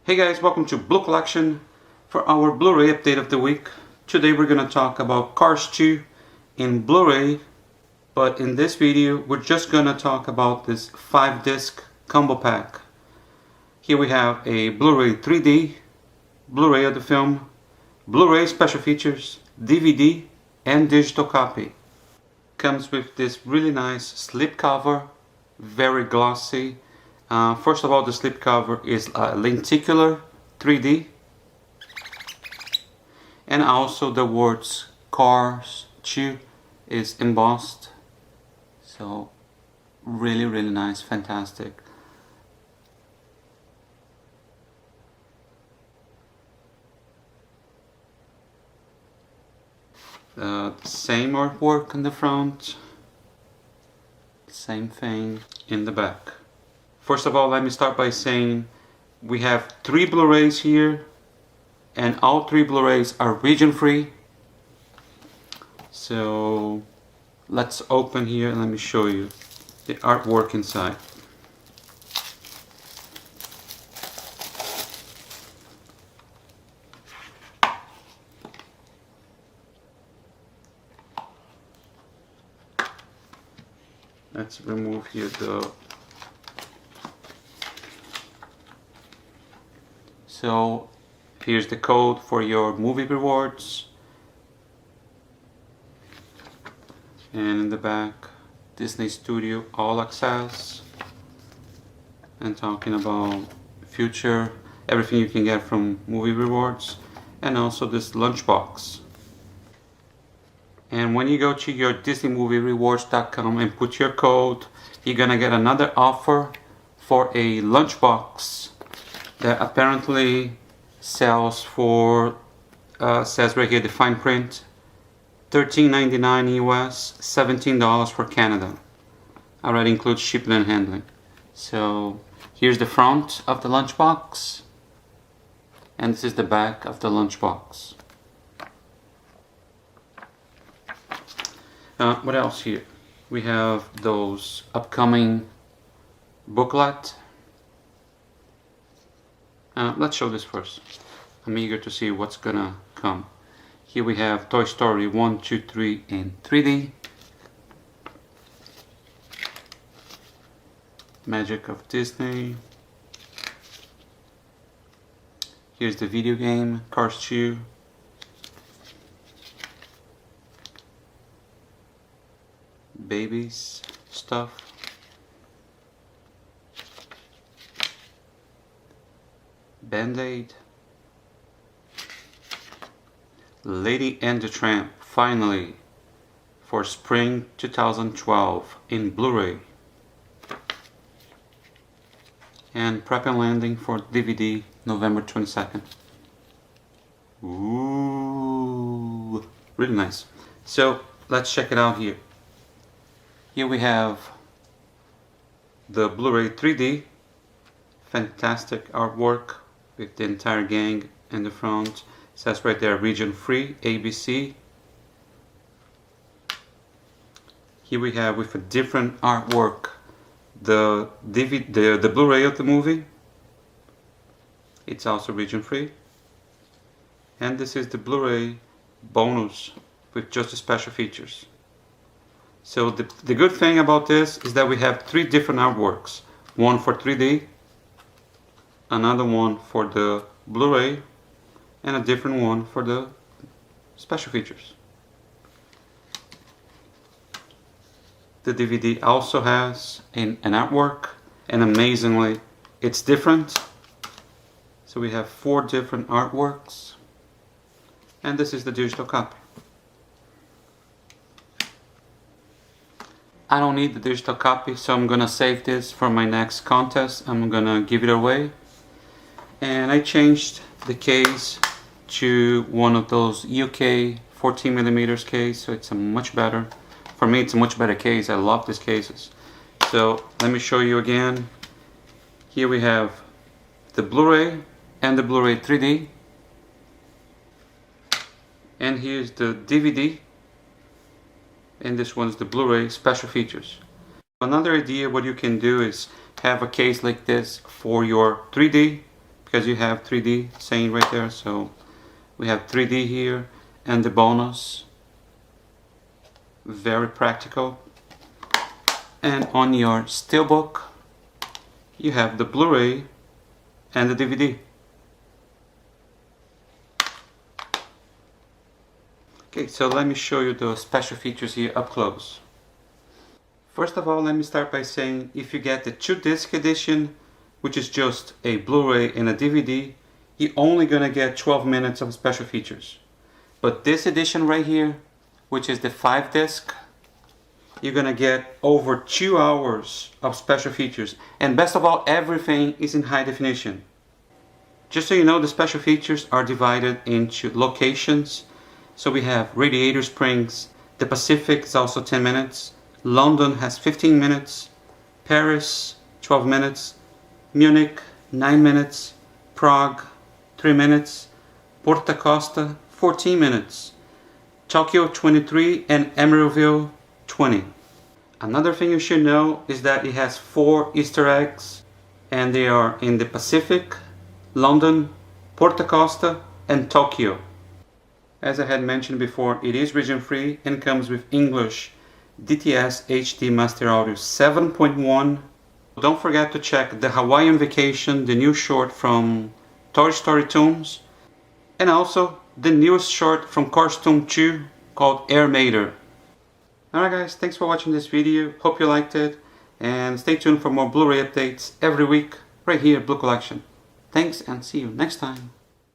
Hey guys, welcome to Blue Collection for our Blu-ray update of the week. Today we're going to talk about Cars 2 in Blu-ray, but in this video we're just going to talk about this 5-disc combo pack. Here we have a Blu-ray 3D, Blu-ray of the film, Blu-ray special features, DVD and digital copy. Comes with this really nice slipcover, very glossy. First of all, the slipcover is lenticular 3D, and also the words Cars 2 is embossed, so really nice, fantastic. Same artwork on the front, same thing in the back. First of all, let me start by saying we have 3 Blu-rays here, and all 3 Blu-rays are region free. So let's open here and let me show you the artwork inside. Let's remove here the... So here's the code for your movie rewards, and in the back, Disney Studio All Access, and talking about future, everything you can get from movie rewards, and also this lunchbox. And when you go to your DisneyMovieRewards.com and put your code, you're gonna get another offer for a lunchbox that apparently sells for, says right here the fine print, $13.99 US, $17 for Canada. Already includes shipping and handling. So here's the front of the lunchbox, and this is the back of the lunchbox. What else here? We have those upcoming booklet. Let's show this first. I'm eager to see what's gonna come. Here we have Toy Story 1, 2, 3 in 3D. Magic of Disney. Here's the video game, Cars 2. Babies stuff. Band-Aid. Lady and the Tramp, finally, for spring 2012 in Blu-ray. And Prep and Landing for DVD November 22nd. Ooh, really nice. So let's check it out here. Here we have the Blu-ray 3D. Fantastic artwork with the entire gang in the front. It says right there, region free, ABC. Here we have, with a different artwork, the Blu-ray of the movie. It's also region free. And this is the Blu-ray bonus with just the special features. So the good thing about this is that we have 3 different artworks. One for 3D, another one for the Blu-ray, and a different one for the special features. The DVD also has an artwork, and amazingly it's different. So we have 4 different artworks, and this is the digital copy. I don't need the digital copy, so I'm gonna save this for my next contest. I'm gonna give it away. And I changed the case to one of those UK 14mm case, so it's a much better, for me it's a much better case. I love these cases. So let me show you again. Here we have the Blu-ray and the Blu-ray 3D, and here's the DVD, and this one's the Blu-ray special features. Another idea what you can do is have a case like this for your 3D because you have 3D saying right there. So we have 3D here, and the bonus, very practical. And on your steelbook you have the Blu-ray and the DVD. Okay, so let me show you the special features here up close. First of all, let me start by saying if you get the 2-disc edition, which is just a Blu-ray and a DVD, you're only gonna get 12 minutes of special features. But this edition right here, which is the 5-disc, you're gonna get over 2 hours of special features. And best of all, everything is in high definition. Just so you know, the special features are divided into locations. So we have Radiator Springs, the Pacific is also 10 minutes, London has 15 minutes, Paris 12 minutes, Munich 9 minutes, Prague 3 minutes, Porta Costa 14 minutes, Tokyo 23, and Emeryville 20. Another thing you should know is that it has 4 Easter eggs, and they are in the Pacific, London, Porta Costa, and Tokyo. As I had mentioned before, it is region free and comes with English DTS HD Master Audio 7.1. Don't forget to check the Hawaiian Vacation, the new short from Toy Story Toons, and also the newest short from Cars Toon 2 called Air Mater. Alright guys, thanks for watching this video, hope you liked it, and stay tuned for more Blu-ray updates every week right here at Blue Collection. Thanks and see you next time.